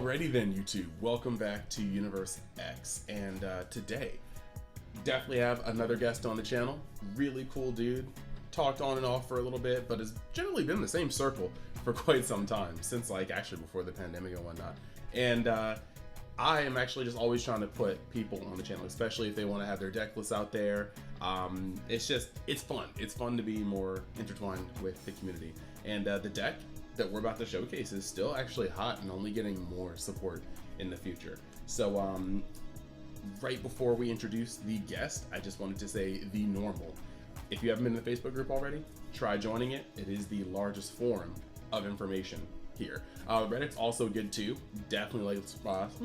Alrighty then, YouTube. Welcome back to Universe X, and today, definitely have another guest on the channel. Really cool dude. Talked on and off for a little bit, but has generally been in the same circle for quite some time, since actually before the pandemic and whatnot. And I am actually just always trying to put people on the channel, especially if they want to have their deck lists out there. It's fun. It's fun to be more intertwined with the community. And the deck that we're about to showcase is still actually hot and only getting more support in the future. So right before we introduce the guest, I just wanted to say the normal. If you haven't been in the Facebook group already, try joining it. It is the largest forum of information here. Reddit's also good too. Definitely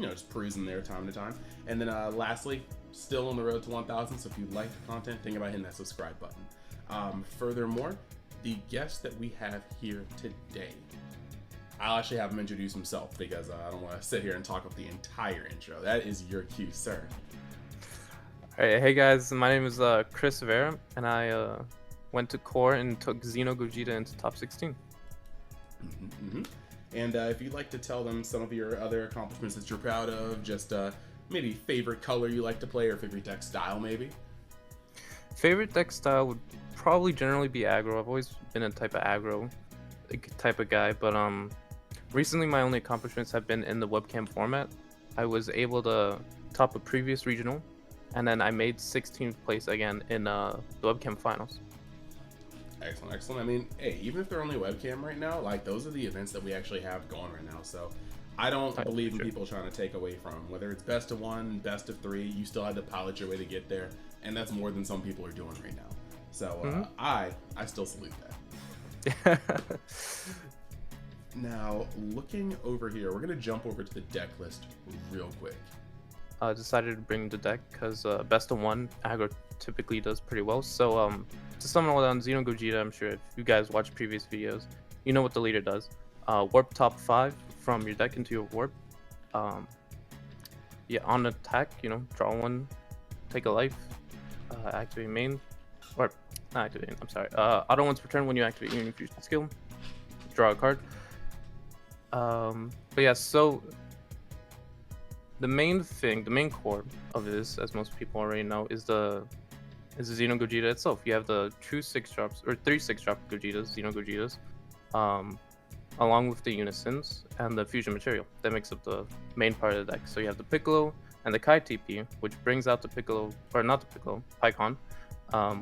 just perusing there time to time. And then lastly, still on the road to 1,000. So if you like the content, think about hitting that subscribe button. Furthermore, the guest that we have here today, I'll actually have him introduce himself because I don't want to sit here and talk up the entire intro. That is your cue, sir. Hey guys, my name is Chris Vera, and I went to core and took Xeno Gogeta into top 16. And if you'd like to tell them some of your other accomplishments that you're proud of, just maybe favorite color you like to play or favorite deck style maybe? Favorite deck style would probably generally be aggro. I've always been a type of aggro type of guy, but recently my only accomplishments have been in the webcam format. I was able to top a previous regional, and then I made 16th place again in the webcam finals. Excellent. I mean, hey, even if they're only webcam right now, those are the events that we actually have going right now. So I don't believe in people trying to take away from, whether it's best of 1, best of 3, you still had to pilot your way to get there. And that's more than some people are doing right now. So I still salute that. Now, looking over here, we're going to jump over to the deck list real quick. I decided to bring the deck because best of 1 aggro typically does pretty well. So to sum it all down, Xeno Gogeta, I'm sure if you guys watch previous videos, you know what the leader does. Warp top 5 from your deck into your warp. On attack, draw 1, take a life, activate main, or not activate, I'm sorry. Auto once per turn when you activate your infusion skill, draw a card. But yeah, so the main core of this, as most people already know, is the Xeno Gogeta itself. You have the true 6-drops, or 3 6-drop Gogetas, Xeno Gogetas, along with the Unisons and the fusion material that makes up the main part of the deck. So you have the Piccolo and the Kai TP, which brings out the Piccolo, or not the Piccolo, Pycon,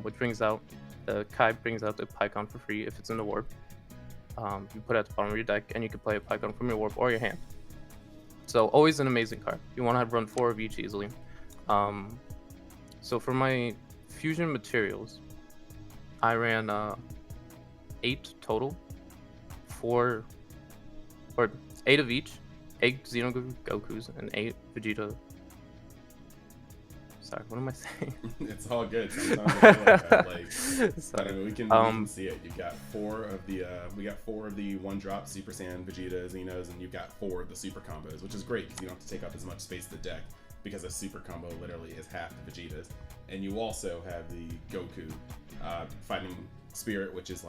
which brings out the Kai, brings out the Pycon for free if it's in the warp. You put it at the bottom of your deck, and you can play a Pycon from your warp or your hand. So always an amazing card. You want to run 4 of each easily. So for my fusion materials, I ran 8 total, 8 of each, 8 Xeno Gokus and 8 Vegeta. Sorry, what am I saying? It's all good. Sometimes I feel like that. We can see it. You got 4 of the we got 4 of the 1-drop Super Saiyan Vegeta Xenos, and you've got 4 of the super combos, which is great because you don't have to take up as much space in the deck because a super combo literally is half the Vegetas. And you also have the Goku fighting Spirit, which is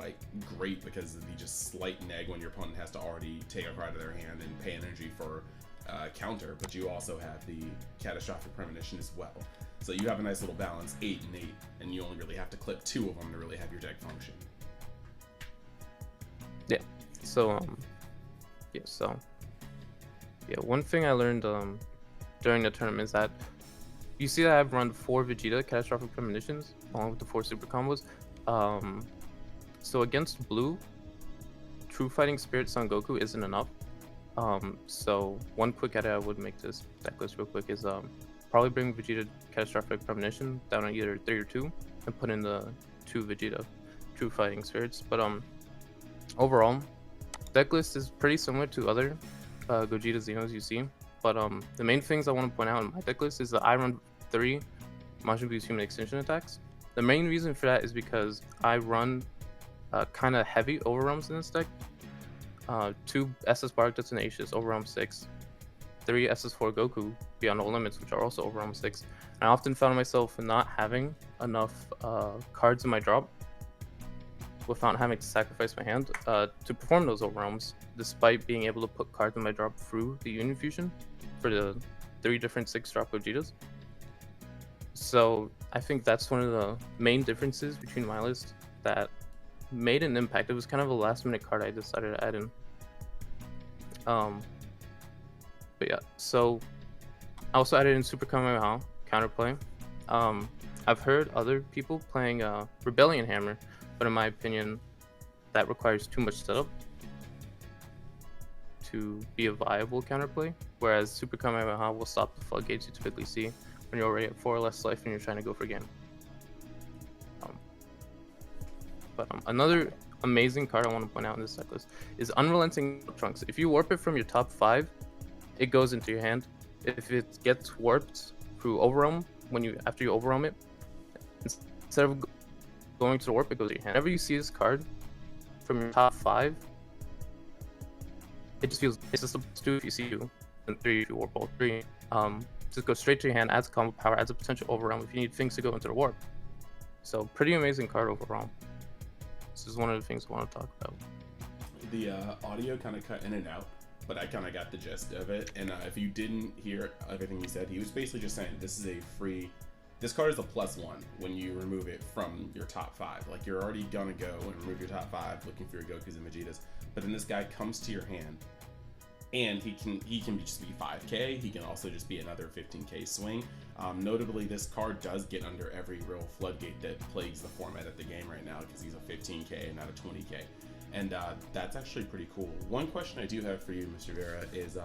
great because of the just slight neg when your opponent has to already take a card out of their hand and pay energy for counter, but you also have the Catastrophic Premonition as well. So you have a nice little balance, 8 and 8, and you only really have to clip 2 of them to really have your deck function. Yeah. So one thing I learned during the tournament is that you see that I've run 4 Vegeta Catastrophic Premonitions along with the 4 super combos. So against blue, True Fighting Spirit Son Goku isn't enough. So one quick edit I would make this deck list real quick is probably bring Vegeta Catastrophic Premonition down at either 3 or 2 and put in the 2 Vegeta True Fighting Spirits. But overall, deck list is pretty similar to other Gogeta Xenos you see. But the main things I want to point out in my deck list is that I run 3 Majin Buu's human extinction attacks. The main reason for that is because I run kind of heavy overwhelms in this deck. 2 SS Bardock Detonations, overwhelm 6. 3 SS4 Goku, Beyond All Limits, which are also overwhelm 6. And I often found myself not having enough cards in my drop without having to sacrifice my hand to perform those overwhelms, despite being able to put cards in my drop through the Union Fusion for the 3 different 6-drop Gogetas. So I think that's one of the main differences between my list that made an impact. It was kind of a last-minute card I decided to add in. But yeah, so I also added in Super Kamehameha counterplay. I've heard other people playing Rebellion Hammer, but in my opinion, that requires too much setup to be a viable counterplay, whereas Super Kamehameha will stop the floodgates you typically see when you're already at 4 or less life and you're trying to go for game. Another amazing card I want to point out in this decklist is Unrelenting Trunks. If you warp it from your top 5, it goes into your hand. If it gets warped through Overwhelm, after you Overwhelm it, instead of going to the warp, it goes to your hand. Whenever you see this card from your top 5, it just feels, it's just a 2 if you see 2, and 3 if you warp all 3. Just go straight to your hand, adds combo power, adds a potential Overwhelm if you need things to go into the warp. So pretty amazing card overall. This is one of the things I want to talk about. The audio kind of cut in and out, but I kind of got the gist of it. And if you didn't hear everything he said, he was basically just saying this is a free. This card is a +1 when you remove it from your top 5. Like, you're already gonna go and remove your top 5 looking for your Gokus and Vegetas, but then this guy comes to your hand, and he can just be 5k. He can also just be another 15k swing. Notably, this card does get under every real floodgate that plagues the format of the game right now, because he's a 15k and not a 20k, and that's actually pretty cool. One question I do have for you, Mr. Vera, is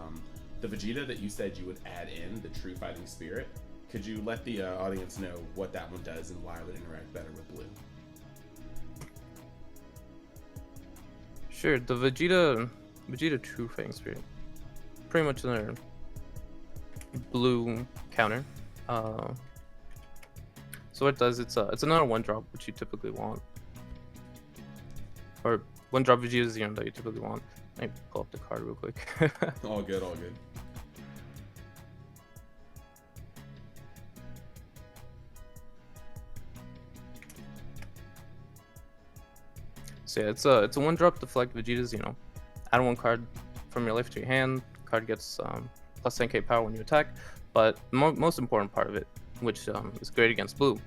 the Vegeta that you said you would add in, the True Fighting Spirit. Could you let the audience know what that one does and why it would interact better with blue? Sure, the Vegeta True Fighting Spirit, pretty much another blue counter. So what it does, it's another 1-drop, which you typically want, or 1-drop Vegeta Xeno that you typically want. Let me pull up the card real quick. All good, all good. So yeah, it's a 1-drop deflect Vegeta Xeno. Add 1 card from your life to your hand. Card gets plus 10k power when you attack. But the most important part of it, which is great against blue,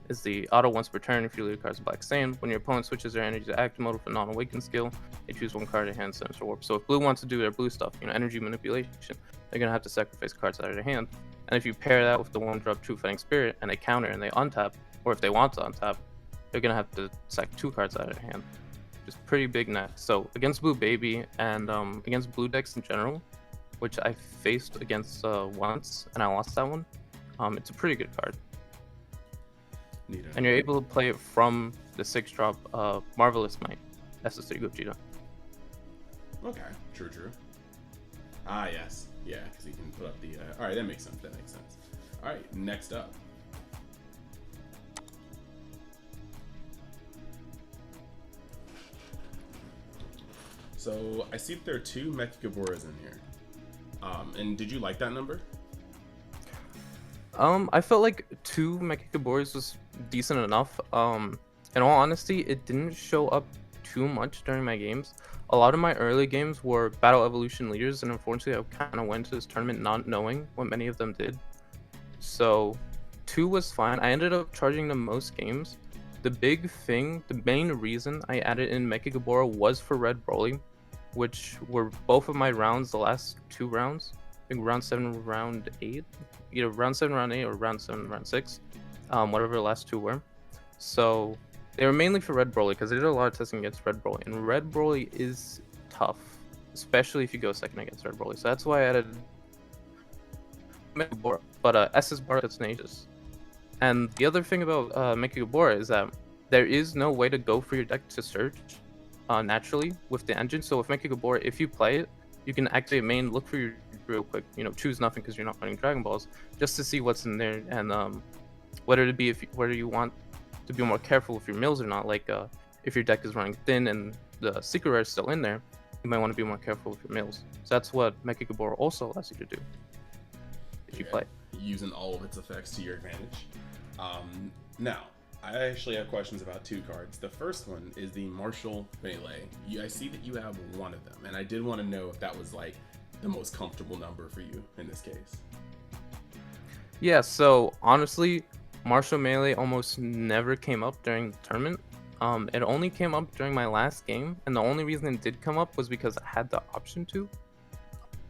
is the auto once per turn. If you leave cards Black Sand, when your opponent switches their energy to active mode with a non-awakened skill, they choose 1 card in hand, sends to warp. So if blue wants to do their blue stuff, energy manipulation, they're gonna have to sacrifice cards out of their hand. And if you pair that with the 1-drop True Fighting Spirit and they counter and they untap, or if they want to untap, they're gonna have to sack 2 cards out of their hand. Just pretty big net. So against blue baby and against blue decks in general, which I faced against once and I lost that one, it's a pretty good card. Neato. And you're able to play it from the 6-drop Marvelous Might SS3 Gogeta. Okay, true. Ah, yes. Yeah, because he can put up the... Alright, that makes sense, Alright, next up. So, I see that there are 2 Mechagoboras in here. And did you like that number? I felt like 2 Mechagoboras was decent enough. In all honesty, it didn't show up too much during my games. A lot of my early games were Battle Evolution leaders, and unfortunately I kind of went to this tournament not knowing what many of them did. So 2 was fine. I ended up charging the most games. The main reason I added in Mechagabora was for Red Broly, which were both of my rounds, the last 2 rounds. I think round 7, round 8. Either round 7, round 8, or round 7, round 6. Whatever the last 2 were. So they were mainly for Red Broly, because I did a lot of testing against Red Broly. And Red Broly is tough, especially if you go second against Red Broly. So that's why I added Mechagabora. But SS bar that's tenacious. And the other thing about Mechagabora is that there is no way to go for your deck to search naturally with the engine. So with Mechagabora, if you play it, you can activate main, look for your real quick, choose nothing because you're not running Dragon Balls, just to see what's in there and whether you want to be more careful with your mills or not. Like if your deck is running thin and the secret rare is still in there, you might want to be more careful with your mills. So that's what Mechagabora also allows you to do if you play. Using all of its effects to your advantage. Now, I actually have questions about two cards. The first one is the Martial Melee. I see that you have one of them, and I did want to know if that was like the most comfortable number for you in this case. Yeah, so honestly, Martial Melee almost never came up during the tournament. It only came up during my last game, and the only reason it did come up was because I had the option to.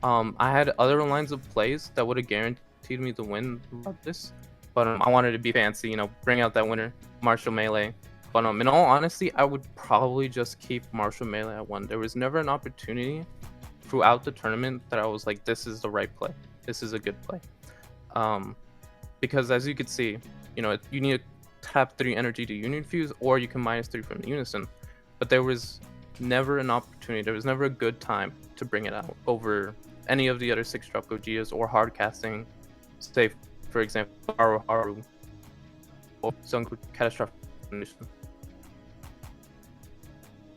I had other lines of plays that would have guaranteed me the win of this, but I wanted to be fancy, bring out that winner, Martial Melee. But in all honesty, I would probably just keep Martial Melee at 1. There was never an opportunity throughout the tournament that I was like, this is the right play. This is a good play. Because as you could see, you need to tap 3 energy to Union Fuse, or you can -3 from the Unison. But there was never an opportunity. There was never a good time to bring it out over any of the other 6-drop Gogetas or hard casting, say, for example, Haru or some catastrophic condition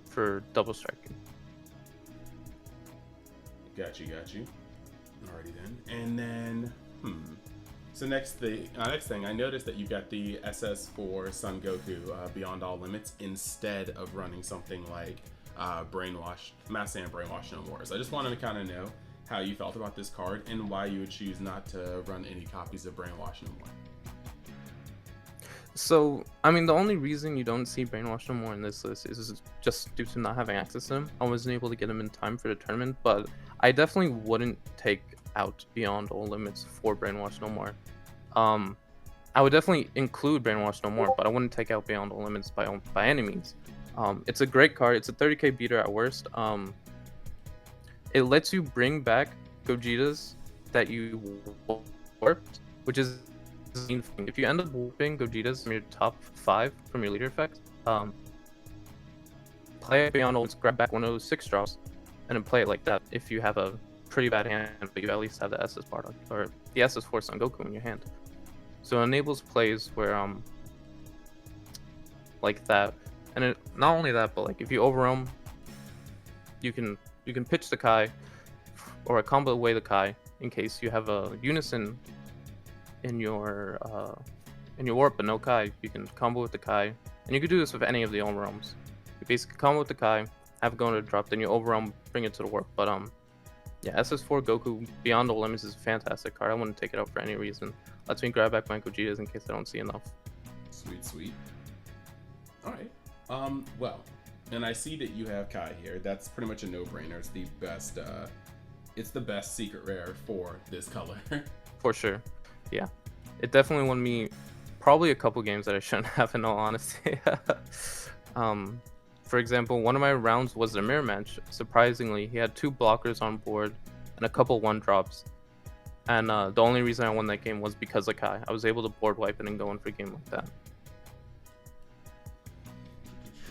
for double striking. Got you. Alrighty then. And then, So next thing, I noticed that you got the SS4 Son Goku Beyond All Limits instead of running something like Mass Saiyan Brainwash No More. So I just wanted to kind of know how you felt about this card and why you would choose not to run any copies of Brainwash No More. So, the only reason you don't see Brainwash No More in this list is just due to not having access to him. I wasn't able to get him in time for the tournament, but I definitely wouldn't take out Beyond All Limits for Brainwash No More. I would definitely include Brainwash No More, but I wouldn't take out Beyond All Limits by any means. It's a great card. It's a 30k beater at worst. It lets you bring back Gogetas that you warped, which is the main thing. If you end up warping Gogetas from your top 5 from your leader effect, play it Beyond All Limits, grab back one of those 6 drops, and then play it like that. If you have a pretty bad hand, but you at least have the SS Bardock or the SS4 Son Goku in your hand. So it enables plays where like that, and not only that, but like if you overwhelm, you can pitch the Kai or combo away the Kai in case you have a Unison in your warp but no Kai. You can combo with the Kai, and you can do this with any of the overwhelms. You basically combo with the Kai, have it go into the drop, then you overwhelm, bring it to the warp. But yeah, SS4 Goku Beyond All Limits is a fantastic card. I wouldn't take it out for any reason. Lets me grab back my Gogetas in case I don't see enough. Sweet. Alright. Well, and I see that you have Kai here. That's pretty much a no-brainer. It's the best secret rare for this color. For sure. Yeah. It definitely won me probably a couple games that I shouldn't have, in all honesty. For example, one of my rounds was the mirror match. Surprisingly, he had 2 blockers on board and a couple 1-drops. And the only reason I won that game was because of Kai. I was able to board wipe it and go in for a game like that.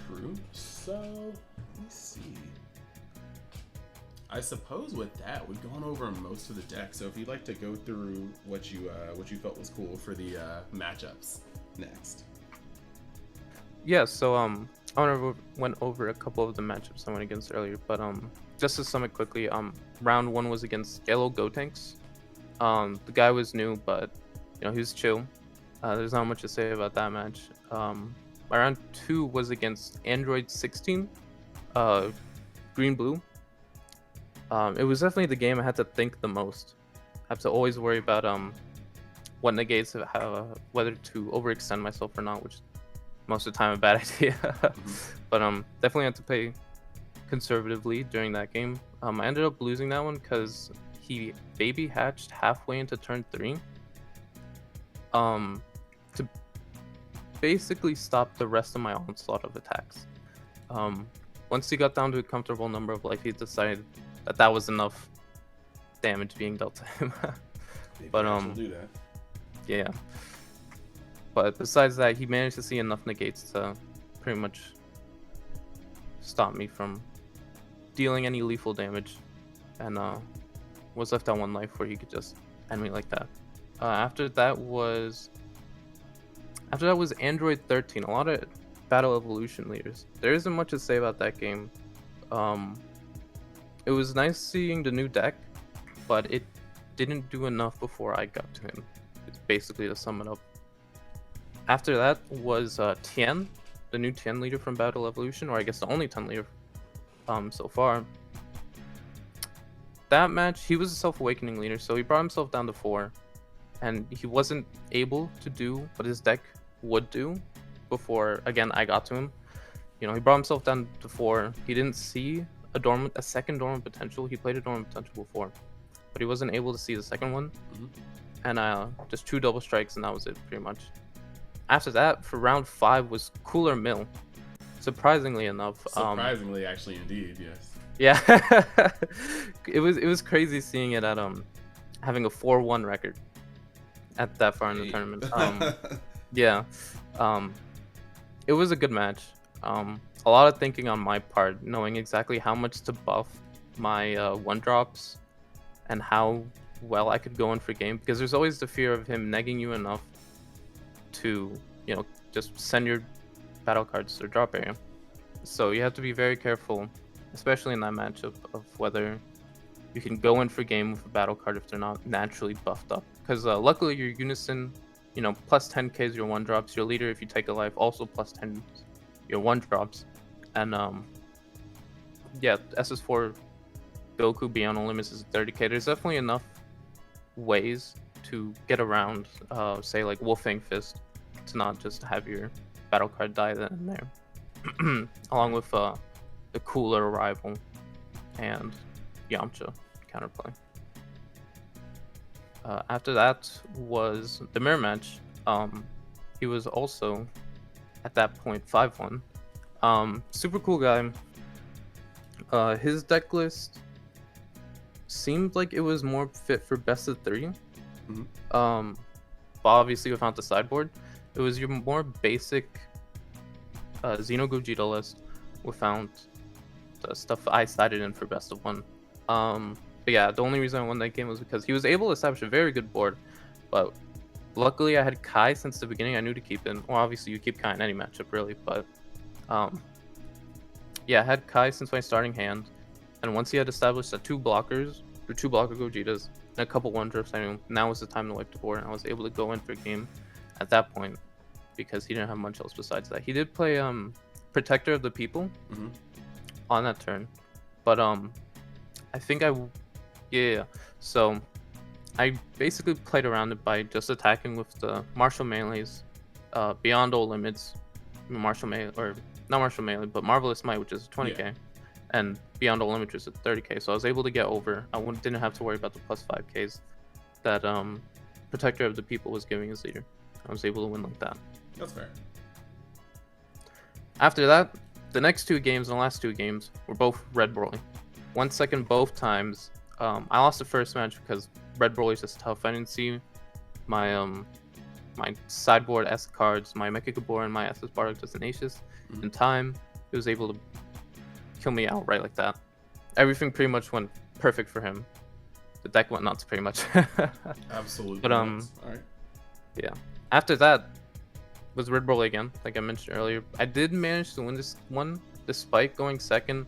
True. So, let me see. I suppose with that, we've gone over most of the deck. So if you'd like to go through what you felt was cool for the matchups next. Yeah, so I went over a couple of the matchups I went against earlier, but just to sum it quickly, round 1 was against Xeno Gogeta. The guy was new, but he was chill. There's not much to say about that match. My round 2 was against Android 16, Green Blue. It was definitely the game I had to think the most. I have to always worry about what negates whether to overextend myself or not, which is most of the time a bad idea. But definitely had to play conservatively during that game. I ended up losing that one because he baby hatched halfway into turn 3 to basically stop the rest of my onslaught of attacks. Once he got down to a comfortable number of life, he decided that was enough damage being dealt to him. But do that. Yeah. But besides that, he managed to see enough negates to pretty much stop me from dealing any lethal damage, and was left on 1 life where he could just end me like that. After that was Android 13. A lot of Battle Evolution leaders. There isn't much to say about that game. It was nice seeing the new deck, but it didn't do enough before I got to him. It's basically to sum it up. After that was Tien, the new Tien leader from Battle Evolution, or I guess the only Tien leader so far. That match, he was a self-awakening leader, so he brought himself down to 4, and he wasn't able to do what his deck would do before, again, I got to him. You know, he brought himself down to 4. He didn't see a second dormant potential. He played a dormant potential before, but he wasn't able to see the second one. And just 2 double strikes, and that was it, pretty much. After that, for round 5 was Cooler Mill. Surprisingly enough. Surprisingly, actually, indeed, yes. Yeah, it was crazy seeing it at having a 4-1 record at that far in the tournament. Yeah, it was a good match. A lot of thinking on my part, knowing exactly how much to buff my 1-drops and how well I could go in for game, because there's always the fear of him negging you enough to, you know, just send your battle cards to the drop area. So you have to be very careful, especially in that matchup, of whether you can go in for game with a battle card if they're not naturally buffed up. Because luckily your Unison, you know, plus 10Ks your 1-drops. Your leader, if you take a life, also plus 10 your 1-drops. And yeah, SS4 Goku Beyond All Limits is 30k. There's definitely enough ways to get around, say like Wolfang Fist, to not just have your battle card die then and there. Along with the Cooler Arrival and Yamcha counterplay. After that was the mirror match. He was also at that point 5-1. Super cool guy. His deck list seemed like it was more fit for best of 3. But obviously without the sideboard, it was your more basic Xeno Gogeta list without the stuff I sided in for best of 1. But yeah, the only reason I won that game was because he was able to establish a very good board. But luckily I had Kai since the beginning. I knew to keep in. Well, obviously you keep Kai in any matchup really, but yeah, I had Kai since my starting hand. And once he had established the 2 blockers, or 2 blocker Gogetas, and a couple 1-drops, I knew now was the time to wipe the board. And I was able to go in for a game at that point because he didn't have much else besides that. He did play Protector of the People on that turn, but I think yeah. So I basically played around it by just attacking with the Martial Melees, Beyond All Limits, Martial Melee, or not Martial Melee, but Marvelous Might, which is 20k, and Beyond All Limits is 30k. So I was able to get over. I didn't have to worry about the plus 5ks that Protector of the People was giving his leader. I was able to win like that. That's fair. After that, the next 2 games and the last 2 games were both Red Broly. 1 second both times. I lost the first match because Red Broly is just tough. I didn't see my my sideboard S cards, my Mecha Gabor and my SS Bardock Tenacious in time. It was able to kill me outright like that. Everything pretty much went perfect for him. The deck went nuts pretty much. Absolutely. But all right. Yeah. After that was Red Broly again, like I mentioned earlier. I did manage to win this one despite going second,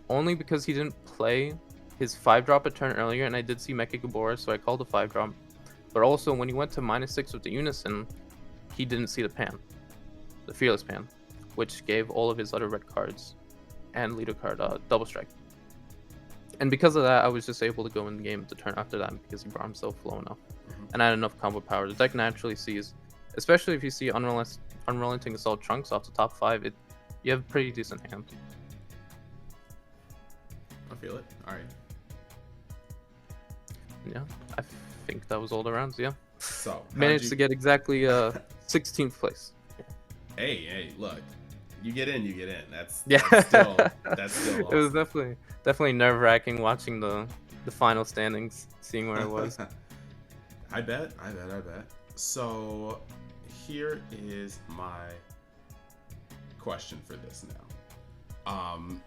only because he didn't play his 5-drop a turn earlier, and I did see Mecha Gabor, so I called a 5-drop. But also, when he went to -6 with the Unison, he didn't see the pan, the Fearless Pan, which gave all of his other red cards and leader card double strike. And because of that, I was just able to go in the game the turn after that because he brought himself low enough. And I had enough combo power. The deck naturally sees, especially if you see Unrelenting Assault Trunks off the top 5, you have a pretty decent hand. I feel it. All right. Yeah, I think that was all the rounds. Yeah. So managed to get exactly 16th place. Hey, look, you get in. That's Yeah. still awesome. It was definitely nerve-wracking watching the final standings, seeing where it was. I bet. So here is my question for this now.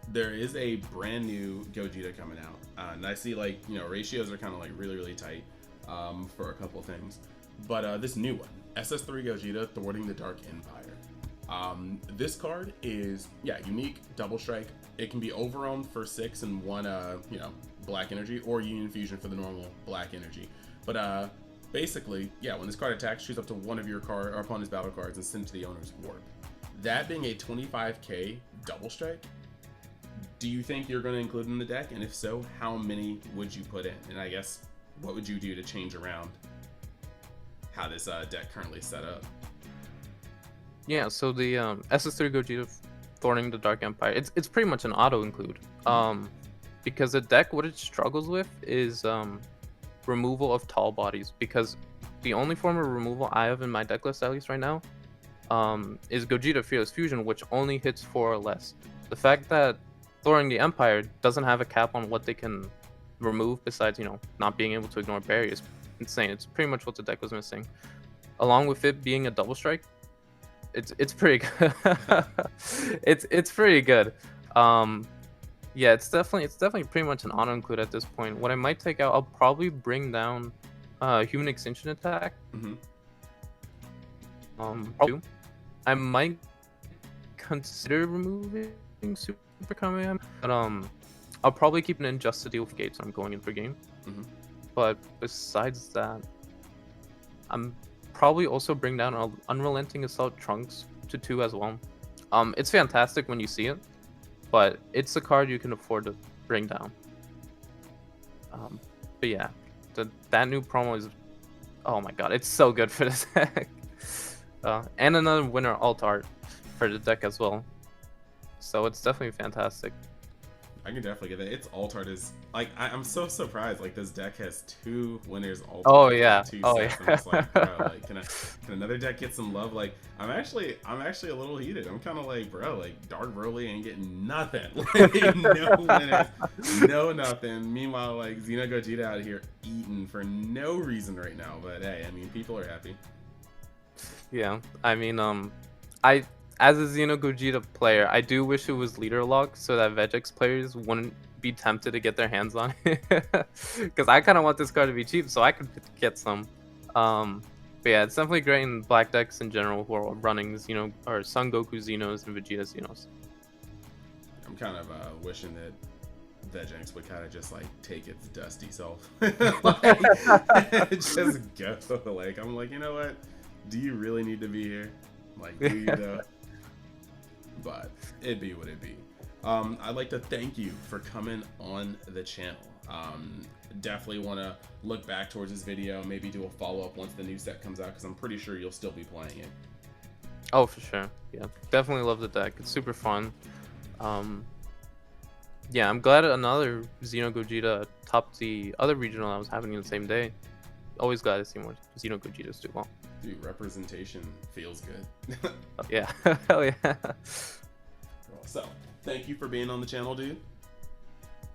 There is a brand new Gogeta coming out, and I see ratios are kind of like really tight for a couple things, but this new one, SS3 Gogeta Thwarting the Dark Empire. This card is unique, double strike. It can be overwhelmed for 6 and 1 black energy, or Union Fusion for the normal black energy. But basically, yeah, when this card attacks, choose up to one of your card or opponent's battle cards and send to the owner's warp. That being a 25k double strike, do you think you're going to include in the deck? And if so, how many would you put in? And I guess, what would you do to change around how this deck currently is set up? Yeah, so the SS3 Gogeta Thorning the Dark Empire, it's pretty much an auto include. Because the deck, what it struggles with is removal of tall bodies, because the only form of removal I have in my deck list, at least right now, is Gogeta Fearless Fusion, which only hits 4 or less. The fact that Thorning the Empire doesn't have a cap on what they can remove besides, you know, not being able to ignore barriers, insane. It's pretty much what the deck was missing. Along with it being a double strike, it's pretty good. it's pretty good. Yeah, it's definitely pretty much an auto include at this point. What I might take out, I'll probably bring down Human Extinction Attack. Probably. I might consider removing Super Kamehameha, but I'll probably keep an Injustice to deal with Gates when I'm going in for game. But besides that, I'm probably also bring down Unrelenting Assault Trunks to 2 as well. It's fantastic when you see it, but it's a card you can afford to bring down. But yeah, that new promo is, oh my god, it's so good for this deck. And another winner alt art for the deck as well. So it's definitely fantastic. I can definitely get that. Its alt art is like, I'm so surprised. Like, this deck has 2 winners alt art. Oh yeah. Oh yeah. I'm just like, bro, like, can another deck get some love? Like, I'm actually a little heated. I'm kind of like, bro, like, Dark Broly ain't getting nothing. Like, no winners, no nothing. Meanwhile, like, Xeno Gogeta out here eating for no reason right now. But hey, I mean, people are happy. Yeah, I mean, as a Xeno Gogeta player, I do wish it was leader lock so that Vegex players wouldn't be tempted to get their hands on it. Because I kind of want this card to be cheap so I could get some. But yeah, it's definitely great in black decks in general who are running Xeno or Son Goku Xenos and Vegeta Xenos. I'm kind of wishing that Vegex would kind of just like take its dusty self. Like, just go. Like, I'm like, you know what? Do you really need to be here? Like, do you though? But it'd be what it be. I'd like to thank you for coming on the channel. Definitely want to look back towards this video, maybe do a follow-up once the new set comes out, because I'm pretty sure you'll still be playing it. Oh, for sure. Yeah, definitely love the deck. It's super fun. Yeah, I'm glad another Xeno Gogeta topped the other regional that was happening the same day. Always glad to see more Xeno Gogetas do well. Dude, representation feels good. Oh, yeah. Hell yeah. So, thank you for being on the channel, dude.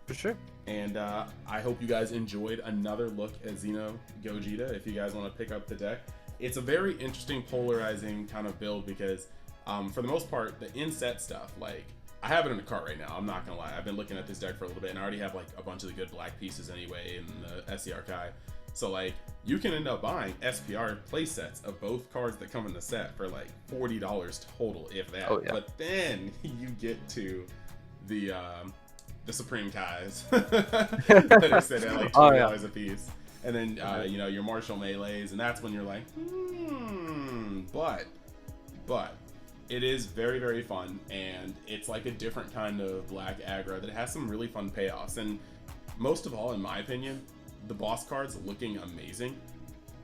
For sure. And I hope you guys enjoyed another look at Xeno Gogeta. If you guys want to pick up the deck, it's a very interesting, polarizing kind of build because for the most part, the inset stuff, like, I have it in the cart right now. I'm not gonna lie. I've been looking at this deck for a little bit, and I already have like a bunch of the good black pieces anyway in the SC Archive. So like, you can end up buying SPR playsets of both cards that come in the set for like $40 total, if that. Oh, yeah. But then you get to the Supreme Kais that are set at like $20 a piece, and then you know, your Martial Melees, and that's when you're like, but it is very, very fun, and it's like a different kind of black aggro that has some really fun payoffs. And most of all, in my opinion, the boss cards looking amazing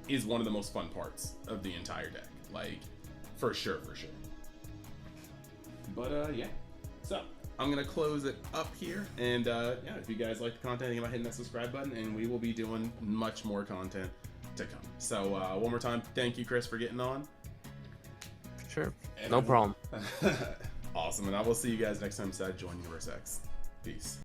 is one of the most fun parts of the entire deck. Like, for sure. But yeah, so I'm gonna close it up here, and yeah, if you guys like the content, think about hitting that subscribe button, and we will be doing much more content to come. So one more time, thank you, Chris, for getting on. Sure. No problem. Awesome, and I will see you guys next time inside Join Universe X. Peace.